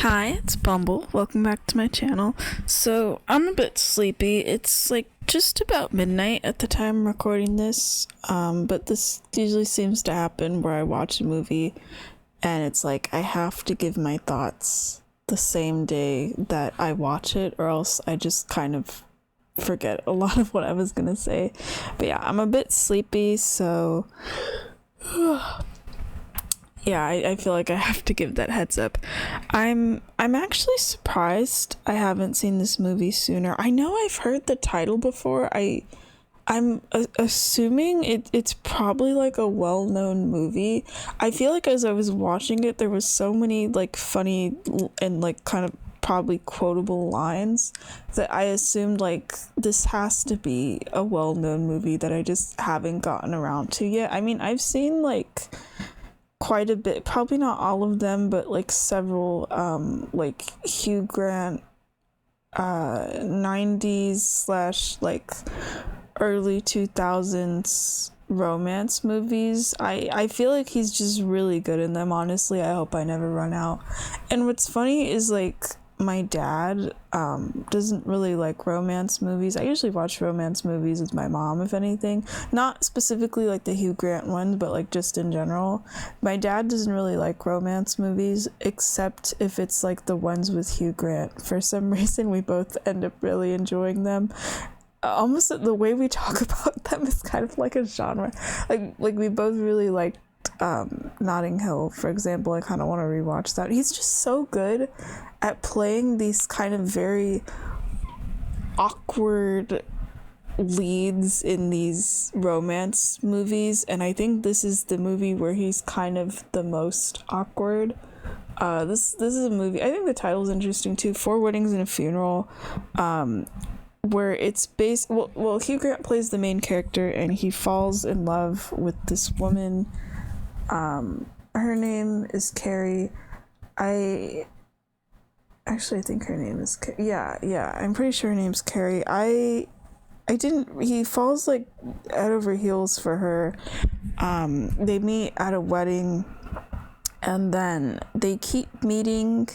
Hi, it's Bumble. Welcome back to my channel. So, I'm a bit sleepy. It's like just about midnight at the time I'm recording this. But this usually seems to happen where I watch a movie and it's like I have to give my thoughts the same day that I watch it, or else I just kind of forget a lot of what I was gonna say. But yeah, I'm a bit sleepy, so yeah, I feel like I have to give that heads up. I'm actually surprised I haven't seen this movie sooner. I know I've heard the title before. Assuming it's probably like a well-known movie. I feel like as I was watching it, there was so many like funny and like kind of probably quotable lines that I assumed like this has to be a well-known movie that I just haven't gotten around to yet. I mean, I've seen like quite a bit, probably not all of them, but like several like Hugh Grant 90s slash like early 2000s romance movies. I feel like he's just really good in them. Honestly, I hope I never run out. And what's funny is like my dad doesn't really like romance movies. I usually watch romance movies with my mom, if anything. Not specifically like the Hugh Grant ones, but like just in general. My dad doesn't really like romance movies, except if it's like the ones with Hugh Grant. For some reason, we both end up really enjoying them. Almost the way we talk about them is kind of like a genre. Like we both really liked Notting Hill, for example. I kind of want to rewatch that. He's just so good at playing these kind of very awkward leads in these romance movies, and I think this is the movie where he's kind of the most awkward. This is a movie, I think the title's interesting too, Four Weddings and a Funeral, where it's based, well Hugh Grant plays the main character and he falls in love with this woman. Her name is Carrie. I think her name is yeah, I'm pretty sure her name's Carrie. He falls like head over heels for her. They meet at a wedding and then they keep meeting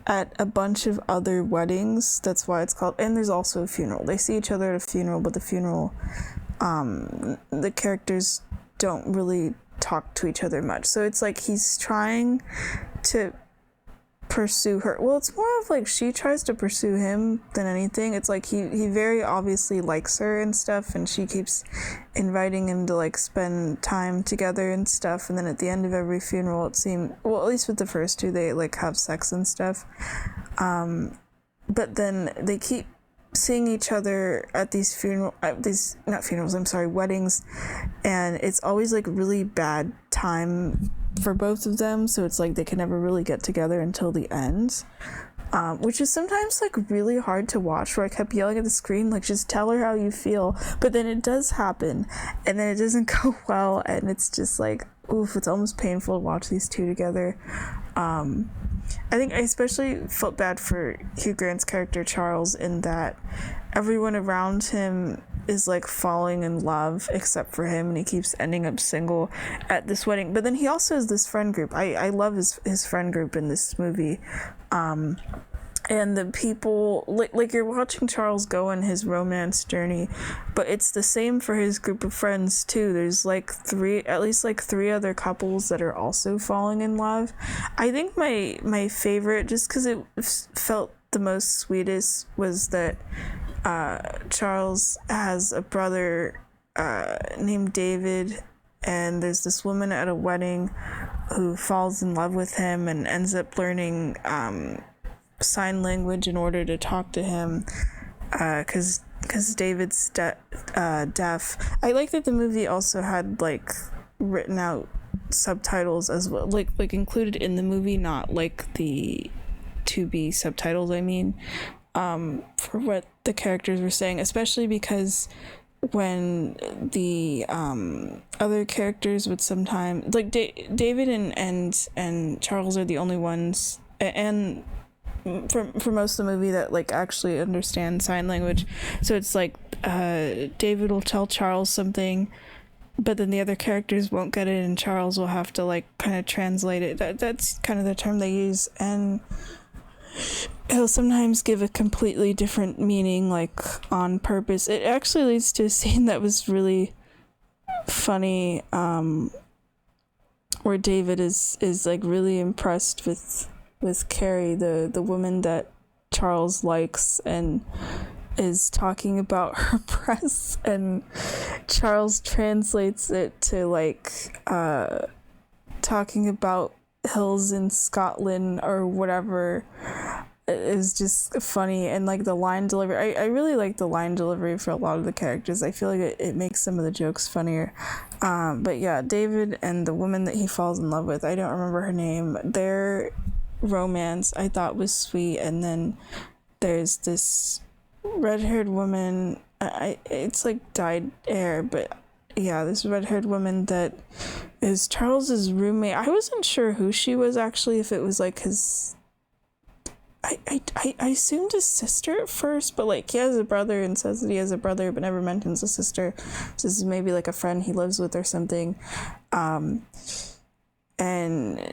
at a bunch of other weddings. That's why it's called, and there's also a funeral. They see each other at a funeral, but the funeral, the characters don't really talk to each other much. So it's like he's trying to pursue her. Well, it's more of like she tries to pursue him than anything. It's like he very obviously likes her and stuff, and she keeps inviting him to like spend time together and stuff. And then at the end of every funeral, it seemed, well, at least with the first two, they like have sex and stuff. But then they keep seeing each other at these weddings, and it's always like really bad time for both of them, so it's like they can never really get together until the end, which is sometimes like really hard to watch, where I kept yelling at the screen like, just tell her how you feel, but then it does happen and then it doesn't go well, and it's just like, oof, it's almost painful to watch these two together. I think I especially felt bad for Hugh Grant's character Charles, in that everyone around him is like falling in love except for him, and he keeps ending up single at this wedding. But then he also has this friend group. I love his friend group in this movie. And the people, like you're watching Charles go on his romance journey, but it's the same for his group of friends too. There's like at least three other couples that are also falling in love. I think my favorite, just because it felt the most sweetest, was that Charles has a brother named David, and there's this woman at a wedding who falls in love with him and ends up learning sign language in order to talk to him, because David's deaf. I like that the movie also had like written out subtitles as well, like included in the movie, not like the to be subtitles, I mean, for what the characters were saying, especially because when the other characters would sometimes like David and Charles are the only ones, and for most of the movie, that like actually understand sign language. So it's like David will tell Charles something, but then the other characters won't get it, and Charles will have to like kind of translate it. That's kind of the term they use. And he'll sometimes give a completely different meaning, like on purpose. It actually leads to a scene that was really funny, where David is like really impressed with Carrie, the woman that Charles likes, and is talking about her breasts, and Charles translates it to like talking about hills in Scotland or whatever. It is just funny, and like the line delivery, I really like the line delivery for a lot of the characters. I feel like it makes some of the jokes funnier. But yeah, David and the woman that he falls in love with, I don't remember her name, their romance I thought was sweet. And then there's this red-haired woman, it's like dyed hair, but yeah, this red-haired woman that is Charles's roommate. I wasn't sure who she was actually, if it was like his, I assumed his sister at first, but like he has a brother and says that he has a brother but never mentions a sister. So this is maybe like a friend he lives with or something. And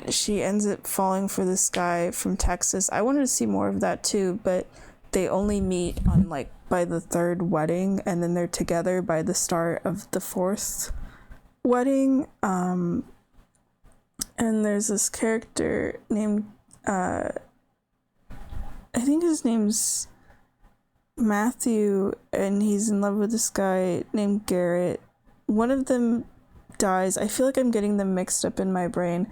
she ends up falling for this guy from Texas. I wanted to see more of that too, but they only meet on like by the third wedding, and then they're together by the start of the fourth wedding. And there's this character named I think his name's Matthew, and he's in love with this guy named Garrett. One of them dies. I feel like I'm getting them mixed up in my brain.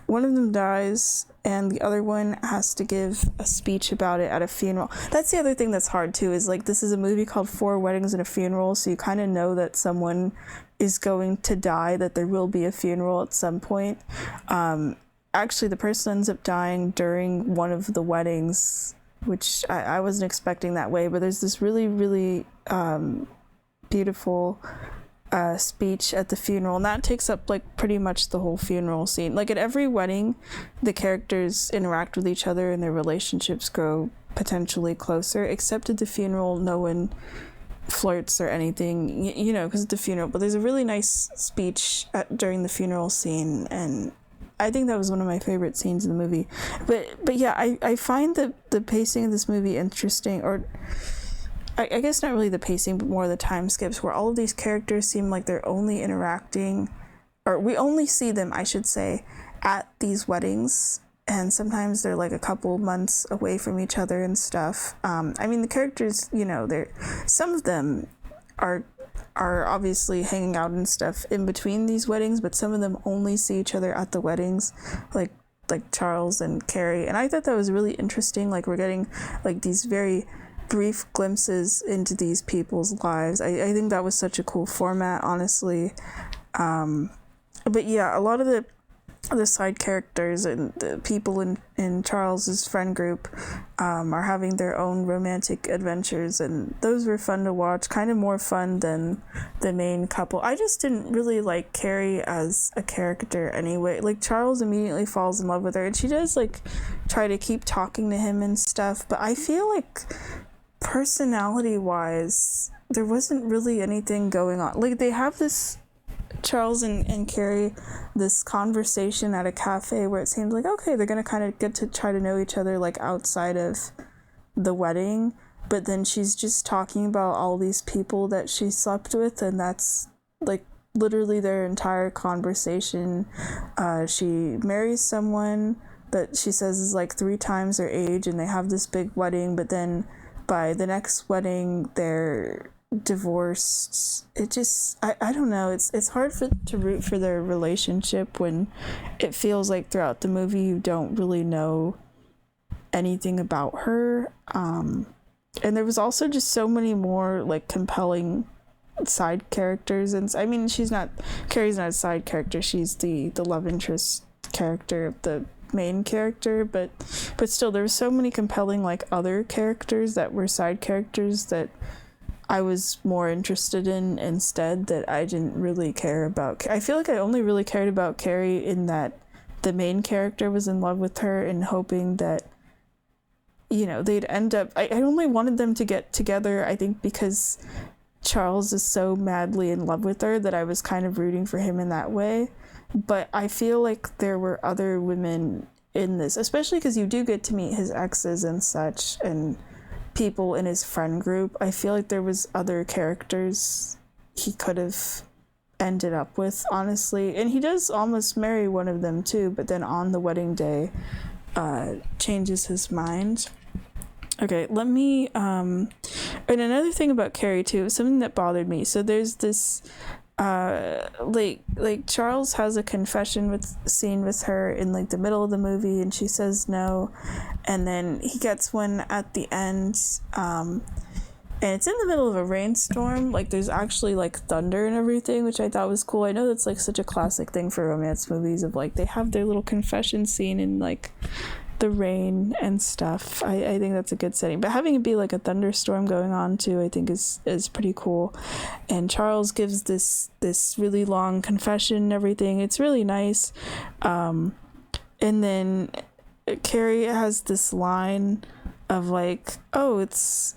One of them dies, and the other one has to give a speech about it at a funeral. That's the other thing that's hard too, is like this is a movie called Four Weddings and a Funeral, so you kind of know that someone is going to die, that there will be a funeral at some point. Actually, the person ends up dying during one of the weddings, which I wasn't expecting that way, but there's this really, really beautiful speech at the funeral, and that takes up like pretty much the whole funeral scene. Like at every wedding, the characters interact with each other and their relationships grow potentially closer, except at the funeral, no one flirts or anything, you know, because it's the funeral. But there's a really nice speech during the funeral scene, and I think that was one of my favorite scenes in the movie. But yeah, I find the pacing of this movie interesting, or I guess not really the pacing, but more the time skips, where all of these characters seem like they're only interacting, or we only see them, I should say, at these weddings, and sometimes they're like a couple months away from each other and stuff. I mean, the characters, you know, some of them are obviously hanging out and stuff in between these weddings, but some of them only see each other at the weddings, like Charles and Carrie. And I thought that was really interesting. Like we're getting like these very brief glimpses into these people's lives. I think that was such a cool format, honestly. But yeah, a lot of the side characters and the people in Charles's friend group are having their own romantic adventures, and those were fun to watch, kind of more fun than the main couple. I just didn't really like Carrie as a character anyway. Like Charles immediately falls in love with her, and she does like try to keep talking to him and stuff, but I feel like personality wise there wasn't really anything going on. Like they have this Charles and Carrie this conversation at a cafe where it seems like, okay, they're gonna kind of get to try to know each other like outside of the wedding, but then she's just talking about all these people that she slept with, and that's like literally their entire conversation. She marries someone that she says is like 3 times their age, and they have this big wedding, but then by the next wedding they're divorced. It just I don't know, it's hard to root for their relationship when it feels like throughout the movie you don't really know anything about her. And there was also just so many more like compelling side characters, and I mean Carrie's not a side character, she's the love interest character of the main character, but still there were so many compelling like other characters that were side characters that I was more interested in instead, that I didn't really care about. I feel like I only really cared about Carrie in that the main character was in love with her and hoping that, you know, they'd end up, I only wanted them to get together, I think because Charles is so madly in love with her that I was kind of rooting for him in that way. But I feel like there were other women in this, especially because you do get to meet his exes and such, and people in his friend group. I feel like there was other characters he could have ended up with, honestly, and he does almost marry one of them too, but then on the wedding day changes his mind. Okay, let me and another thing about Carrie too, something that bothered me. So there's this like Charles has a confession scene with her in like the middle of the movie, and she says no, and then he gets one at the end, and it's in the middle of a rainstorm. Like there's actually like thunder and everything, which I thought was cool. I know that's like such a classic thing for romance movies, of like they have their little confession scene in like the rain and stuff. I think that's a good setting, but having it be like a thunderstorm going on too, I think is pretty cool. And Charles gives this really long confession and everything. It's really nice. And then Carrie has this line of like, oh, it's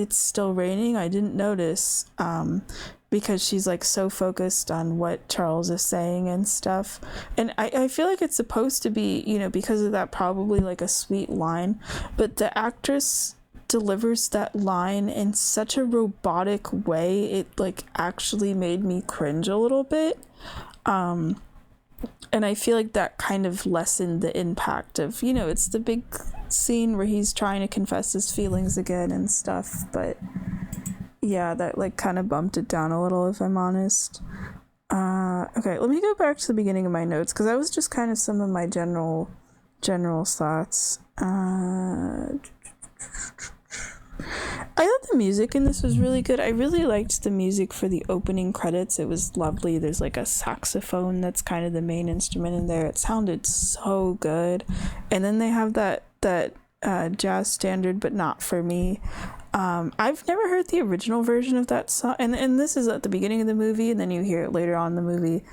still raining, I didn't notice, because she's like so focused on what Charles is saying and stuff. And I feel like it's supposed to be, you know, because of that, probably like a sweet line, but the actress delivers that line in such a robotic way, it like actually made me cringe a little bit. And I feel like that kind of lessened the impact of, you know, it's the big scene where he's trying to confess his feelings again and stuff, but yeah, that like kind of bumped it down a little, if I'm honest. Okay, let me go back to the beginning of my notes, because that was just kind of some of my general thoughts. I thought the music in this was really good. I really liked the music for the opening credits. It was lovely. There's like a saxophone that's kind of the main instrument in there. It sounded so good. And then they have that jazz standard, but not for me. I've never heard the original version of that song, and this is at the beginning of the movie, and then you hear it later on in the movie.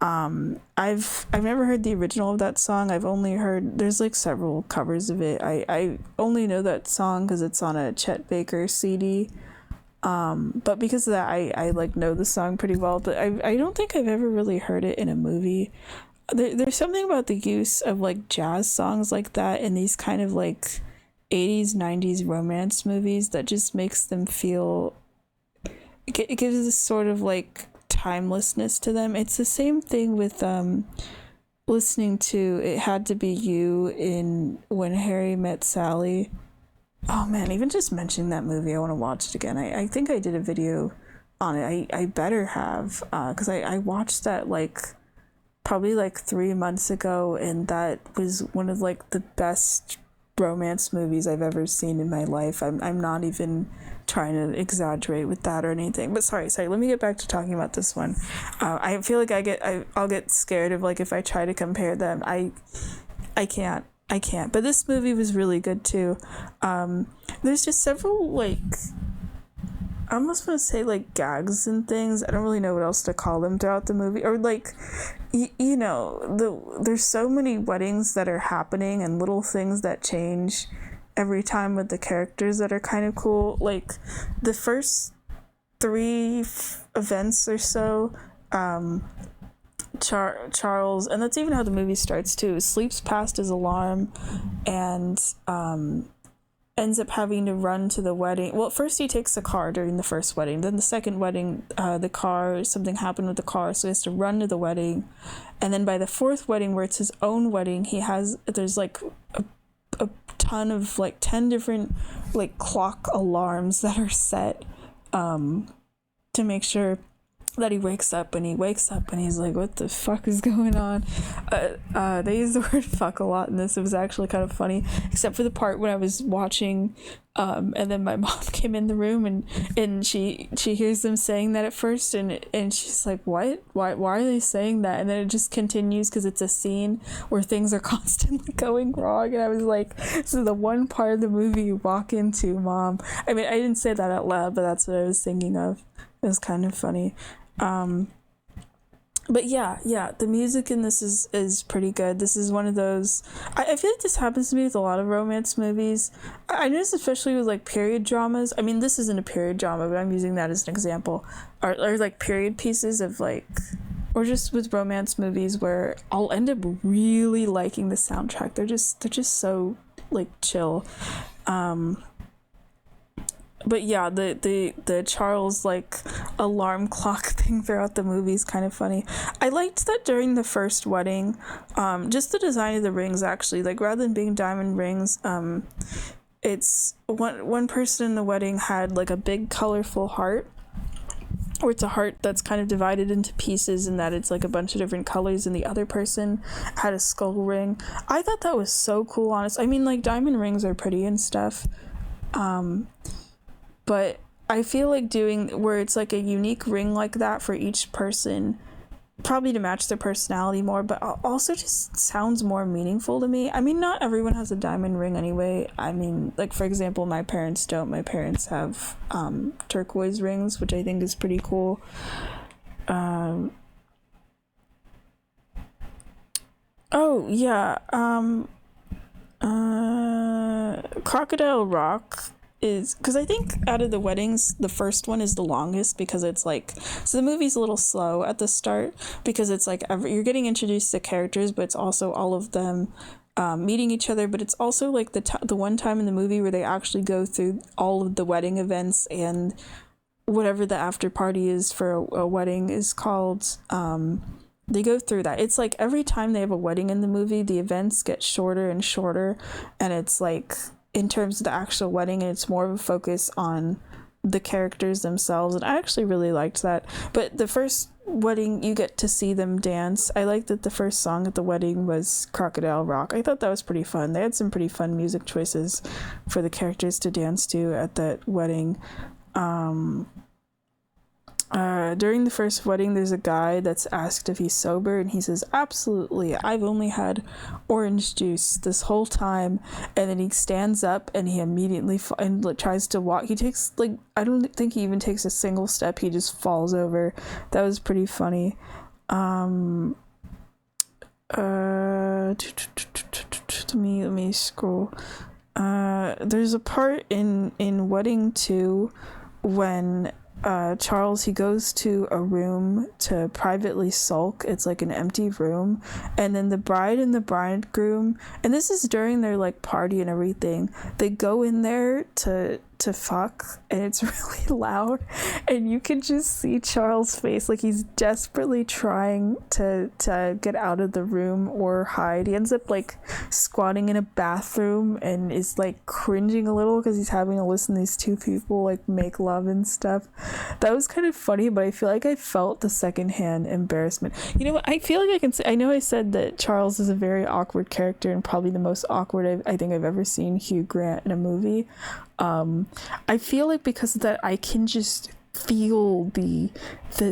I've never heard the original of that song. I've only heard, there's like several covers of it. I only know that song because it's on a Chet Baker CD. But because of that, I like know the song pretty well, but I don't think I've ever really heard it in a movie. There's something about the use of like jazz songs like that in these kind of like 80s 90s romance movies that just makes them feel, it gives this sort of like timelessness to them. It's the same thing with listening to It Had to Be You in When Harry Met Sally. Oh man, even just mentioning that movie, I want to watch it again. I think I did a video on it. I better have, because I watched that like probably like 3 months ago, and that was one of like the best romance movies I've ever seen in my life. I'm not even trying to exaggerate with that or anything, but sorry, let me get back to talking about this one. I feel like I'll get scared of like if I try to compare them. I can't, but this movie was really good too. There's just several like, I almost want to say like gags and things. I don't really know what else to call them throughout the movie. Or like, you know, there's so many weddings that are happening and little things that change every time with the characters that are kind of cool. Like the first 3 events or so, Charles, and that's even how the movie starts too, sleeps past his alarm and ends up having to run to the wedding. Well, first he takes the car during the first wedding. Then the second wedding, something happened with the car, so he has to run to the wedding. And then by the 4th wedding, where it's his own wedding, there's like a ton of like 10 different like clock alarms that are set to make sure that he wakes up, and he's like, what the fuck is going on? They use the word fuck a lot in this. It was actually kind of funny, except for the part when I was watching, and then my mom came in the room and she hears them saying that at first, and she's like, what? Why are they saying that? And then it just continues because it's a scene where things are constantly going wrong, and I was like, this is the one part of the movie you walk into, Mom. I mean, I didn't say that out loud, but that's what I was thinking of. It was kind of funny. But yeah, the music in this is pretty good. This is one of those, I feel like this happens to me with a lot of romance movies. I notice especially with like period dramas. I mean, this isn't a period drama, but I'm using that as an example. Or like period pieces of like or just with romance movies where I'll end up really liking the soundtrack. They're just so like chill. But yeah, the Charles like alarm clock thing throughout the movie is kind of funny. I liked that during the first wedding, just the design of the rings actually, like rather than being diamond rings, it's one person in the wedding had like a big colorful heart, or it's a heart that's kind of divided into pieces and that it's like a bunch of different colors, and the other person had a skull ring. I thought that was so cool, honestly. I mean, like diamond rings are pretty and stuff, but I feel like doing where it's like a unique ring like that for each person, probably to match their personality more, but also just sounds more meaningful to me. I mean, not everyone has a diamond ring anyway. I mean, like for example, my parents don't. My parents have turquoise rings, which I think is pretty cool. Oh yeah, Crocodile Rock is, because I think out of the weddings the first one is the longest, because it's like, so the movie's a little slow at the start because it's like you're getting introduced to characters, but it's also all of them meeting each other, but it's also like the one time in the movie where they actually go through all of the wedding events and whatever the after party is for a wedding is called. They go through that. It's like every time they have a wedding in the movie, the events get shorter and shorter, and it's like in terms of the actual wedding, and it's more of a focus on the characters themselves, and I actually really liked that. But the first wedding, you get to see them dance. I liked that the first song at the wedding was Crocodile Rock. I thought that was pretty fun. They had some pretty fun music choices for the characters to dance to at that wedding. During the first wedding, there's a guy that's asked if he's sober, and he says, absolutely, I've only had orange juice this whole time. And then he stands up and he immediately tries to walk. He takes, like, I don't think he even takes a single step. He just falls over. That was pretty funny. Let me scroll. There's a part in Wedding 2 when Charles, he goes to a room to privately sulk. It's like an empty room, and then the bride and the bridegroom, and this is during their like party and everything, they go in there to fuck, and it's really loud, and you can just see Charles' face, like he's desperately trying to get out of the room or hide. He ends up like squatting in a bathroom and is like cringing a little because he's having to listen to these two people like make love and stuff. That was kind of funny, but I feel like I felt the secondhand embarrassment. You know what, I feel like I can say, I know I said that Charles is a very awkward character, and probably the most awkward I think I've ever seen Hugh Grant in a movie. I feel like because of that, I can just feel the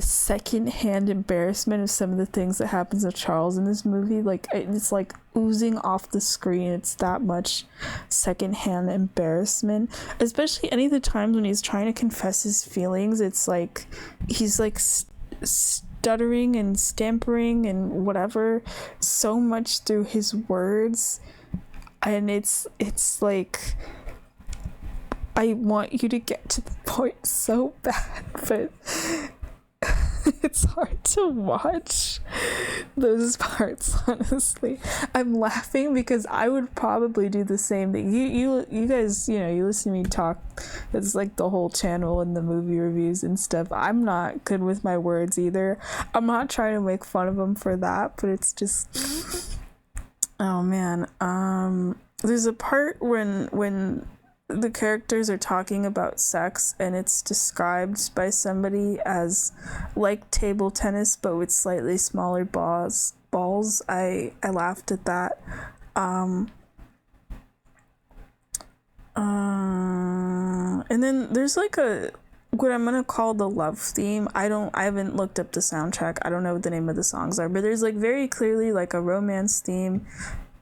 secondhand embarrassment of some of the things that happens to Charles in this movie. Like it's like oozing off the screen. It's that much secondhand embarrassment, especially any of the times when he's trying to confess his feelings. It's like he's like stuttering and stammering and whatever so much through his words, and it's like, I want you to get to the point so bad, but it's hard to watch those parts, honestly. I'm laughing because I would probably do the same thing. You guys, you know, you listen to me talk, it's like the whole channel and the movie reviews and stuff. I'm not good with my words either. I'm not trying to make fun of them for that, but it's just, oh man. There's a part when the characters are talking about sex, and it's described by somebody as like table tennis but with slightly smaller balls. I laughed at that. And then there's like what I'm gonna call the love theme. I haven't looked up the soundtrack. I don't know what the name of the songs are, but there's like very clearly like a romance theme,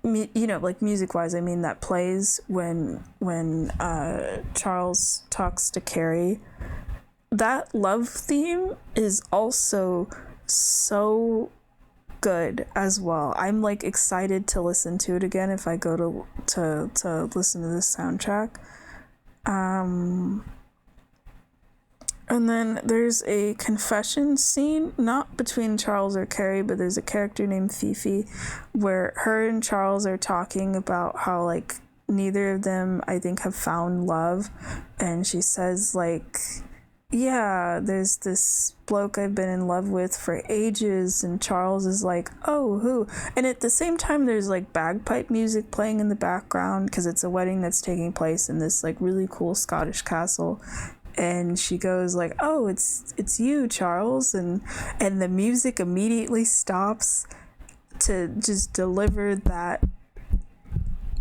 you know, like music wise, I mean, that plays when Charles talks to Carrie. That love theme is also so good as well. I'm like excited to listen to it again if I go to listen to this soundtrack. And then there's a confession scene, not between Charles or Carrie, but there's a character named Fifi where her and Charles are talking about how, like, neither of them, I think, have found love. And she says, like, yeah, there's this bloke I've been in love with for ages. And Charles is like, oh, who? And at the same time, there's, like, bagpipe music playing in the background because it's a wedding that's taking place in this, like, really cool Scottish castle. And she goes like, oh, it's you, Charles. And the music immediately stops to just deliver that,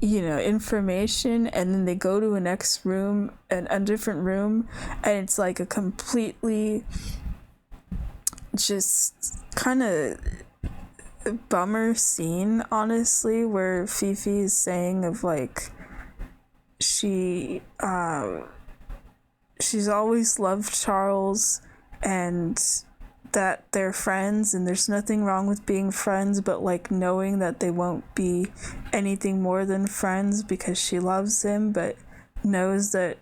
you know, information. And then they go to a next room, a different room, and it's like a completely just kind of bummer scene, honestly, where Fifi is saying of like she's always loved Charles and that they're friends and there's nothing wrong with being friends, but like knowing that they won't be anything more than friends because she loves him, but knows that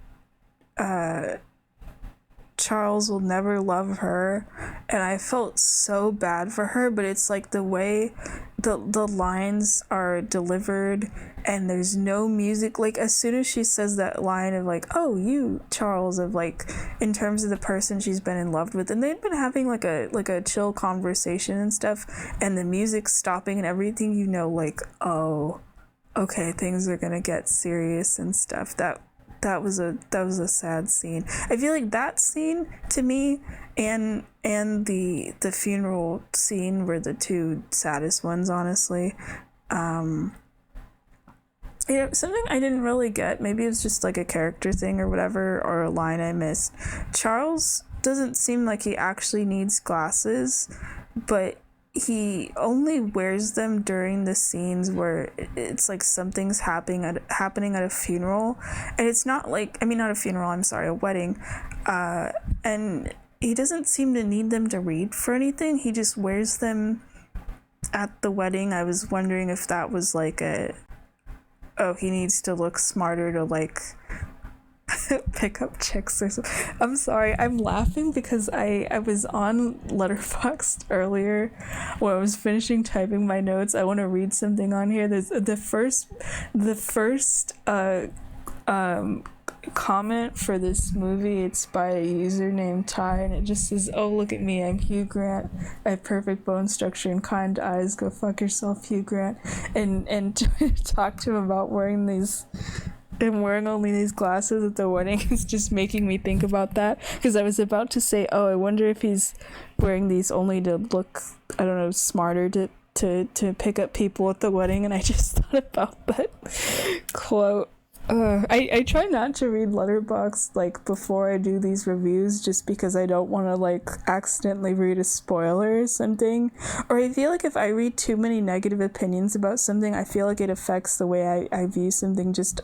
Charles will never love her. And I felt so bad for her, but it's like the way the lines are delivered and there's no music. Like as soon as she says that line of like, oh, you, Charles, of like in terms of the person she's been in love with, and they'd been having like a chill conversation and stuff, and the music's stopping and everything, you know, like, oh, okay, things are gonna get serious and stuff. That was a sad scene. I feel like that scene to me and the funeral scene were the two saddest ones, honestly. You know, something I didn't really get, maybe it was just like a character thing or whatever, or a line I missed. Charles doesn't seem like he actually needs glasses, but he only wears them during the scenes where it's like something's happening at a funeral. And it's not like, I mean, not a funeral, I'm sorry, a wedding. And he doesn't seem to need them to read for anything. He just wears them at the wedding. I was wondering if that was like he needs to look smarter to like pick up chicks or something. I'm sorry, I'm laughing because I was on Letterboxd earlier when I was finishing typing my notes. I want to read something on here. There's the first comment for this movie. It's by a user named Ty, and it just says, oh, look at me, I'm Hugh Grant, I have perfect bone structure and kind eyes, go fuck yourself, Hugh Grant. And to talk to him about wearing only these glasses at the wedding is just making me think about that, because I was about to say, oh, I wonder if he's wearing these only to look, I don't know, smarter to pick up people at the wedding. And I just thought about that quote. I try not to read Letterboxd like before I do these reviews, just because I don't want to like accidentally read a spoiler or something. Or I feel like if I read too many negative opinions about something, I feel like it affects the way I view something just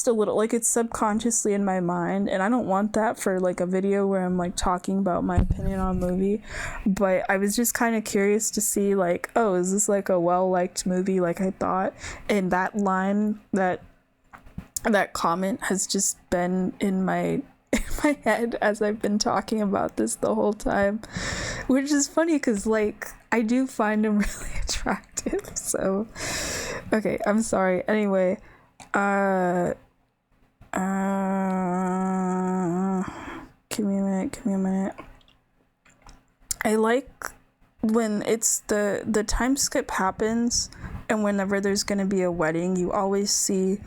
a little, like it's subconsciously in my mind, and I don't want that for like a video where I'm like talking about my opinion on a movie. But I was just kind of curious to see like, oh, is this like a well-liked movie like I thought? And that line, that comment has just been in my head as I've been talking about this the whole time, which is funny because like I do find him really attractive. So okay, I'm sorry. Anyway, give me a minute. I like when it's the time skip happens, and whenever there's gonna be a wedding, you always see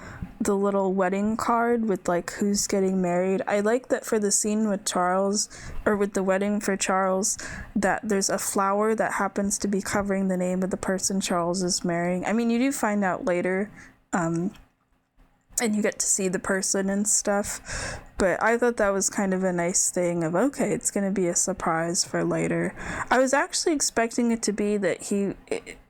the little wedding card with like who's getting married. I like that for the scene with Charles, or with the wedding for Charles, that there's a flower that happens to be covering the name of the person Charles is marrying. I mean, you do find out later, and you get to see the person and stuff, but I thought that was kind of a nice thing of, okay, it's gonna be a surprise for later. I was actually expecting it to be that he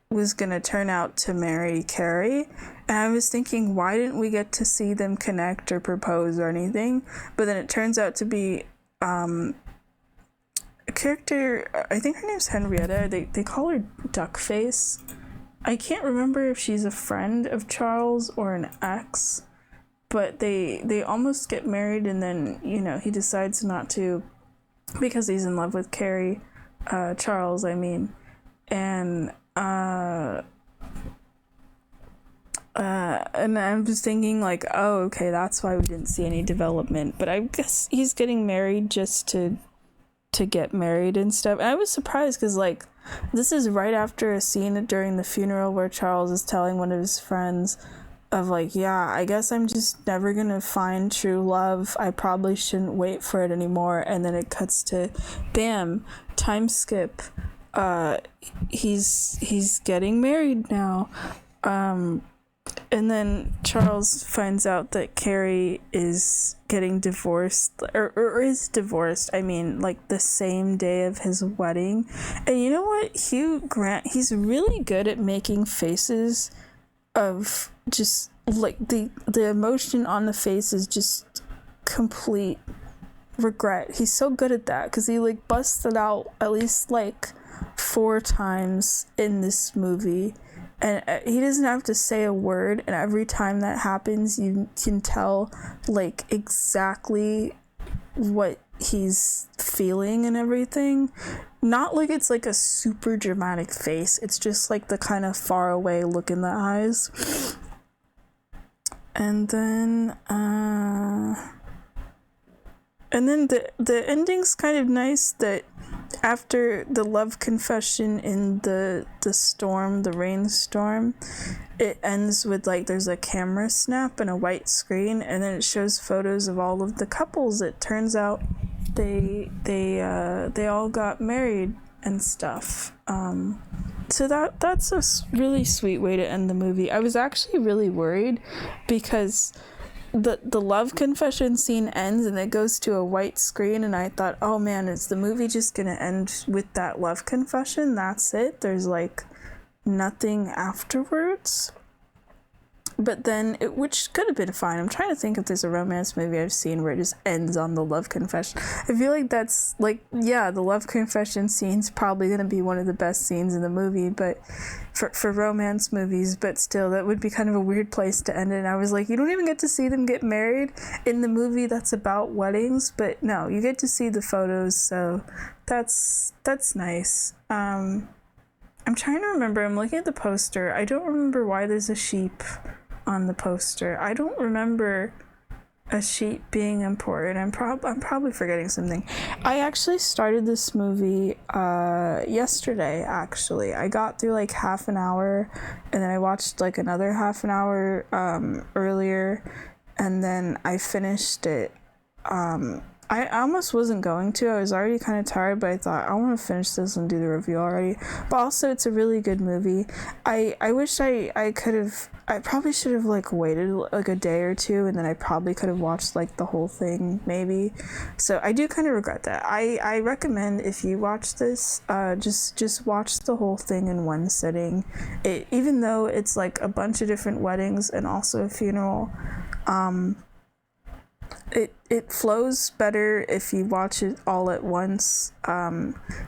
was gonna turn out to marry Carrie, and I was thinking, why didn't we get to see them connect or propose or anything? But then it turns out to be a character, I think her name's Henrietta. They call her Duckface. I can't remember if she's a friend of Charles or an ex, but they almost get married, and then, you know, he decides not to because he's in love with Carrie, Charles, I mean, and and I'm just thinking like, oh, okay, that's why we didn't see any development. But I guess he's getting married just to get married and stuff. And I was surprised because like this is right after a scene during the funeral where Charles is telling one of his friends of like, yeah, I guess I'm just never gonna find true love. I probably shouldn't wait for it anymore. And then it cuts to bam, time skip. He's getting married now. And then Charles finds out that Carrie is getting divorced, or is divorced, I mean, like the same day of his wedding. And you know what? Hugh Grant, he's really good at making faces of just, like, the emotion on the face is just complete regret. He's so good at that, because he, like, busts it out at least, like, 4 times in this movie. And he doesn't have to say a word, and every time that happens, you can tell, like, exactly what he's feeling and everything. Not like it's, like, a super dramatic face. It's just, like, the kind of far away look in the eyes. And then, the ending's kind of nice, that after the love confession in the storm, the rainstorm, it ends with like there's a camera snap and a white screen, and then it shows photos of all of the couples. It turns out they all got married and stuff. So that's a really sweet way to end the movie. I was actually really worried because the love confession scene ends and it goes to a white screen, and I thought, oh man, is the movie just gonna end with that love confession? That's it? There's like nothing afterwards? But then, which could have been fine. I'm trying to think if there's a romance movie I've seen where it just ends on the love confession. I feel like that's, like, yeah, the love confession scene's probably going to be one of the best scenes in the movie, but for romance movies, but still, that would be kind of a weird place to end it. And I was like, you don't even get to see them get married in the movie that's about weddings, but no, you get to see the photos, so that's nice. I'm trying to remember. I'm looking at the poster. I don't remember why there's a sheep on the poster. I don't remember a sheep being important. I'm probably forgetting something. I actually started this movie yesterday, actually. I got through like half an hour, and then I watched like another half an hour earlier, and then I finished it. I almost wasn't going to. I was already kind of tired, but I thought, I want to finish this and do the review already. But also, it's a really good movie. I wish I could have... I probably should have, like, waited, like, a day or two, and then I probably could have watched, like, the whole thing, maybe. So, I do kind of regret that. I recommend, if you watch this, just watch the whole thing in one sitting. Even though it's, like, a bunch of different weddings and also a funeral, it flows better if you watch it all at once,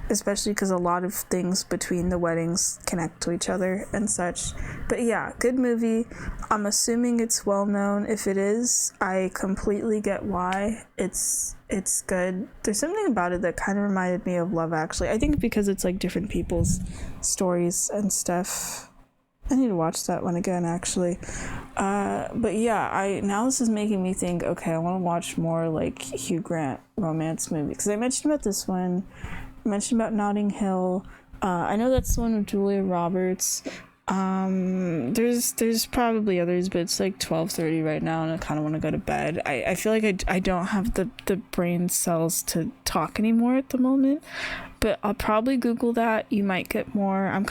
especially because a lot of things between the weddings connect to each other and such. But yeah, good movie. I'm assuming it's well known. If it is, I completely get why. It's good. There's something about it that kind of reminded me of Love Actually. I think because it's like different people's stories and stuff. I need to watch that one again, actually. But yeah, now this is making me think, okay, I want to watch more like Hugh Grant romance movies. Because I mentioned about this one, I mentioned about Notting Hill. I know that's the one with Julia Roberts. There's probably others, but it's like 12:30 right now, and I kind of want to go to bed. I feel like I don't have the brain cells to talk anymore at the moment. But I'll probably Google that. You might get more. I'm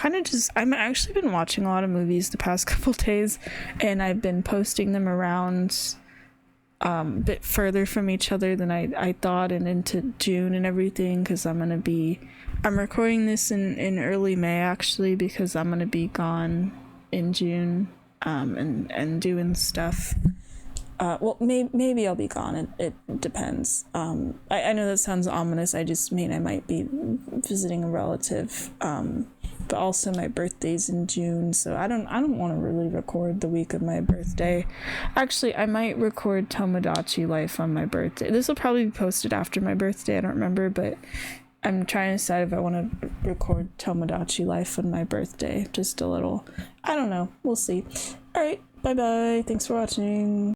actually been watching a lot of movies the past couple days, and I've been posting them around a bit further from each other than I thought, and into June and everything, because I'm recording this in early May, actually, because I'm going to be gone in June, and doing stuff. Well, maybe I'll be gone. It depends. I know that sounds ominous. I just mean I might be visiting a relative. But but also my birthday's in June, so I don't want to really record the week of my birthday. Actually, I might record Tomodachi Life on my birthday. This will probably be posted after my birthday, I don't remember, but I'm trying to decide if I want to record Tomodachi Life on my birthday. Just a little, I don't know, we'll see. All right, bye bye, thanks for watching.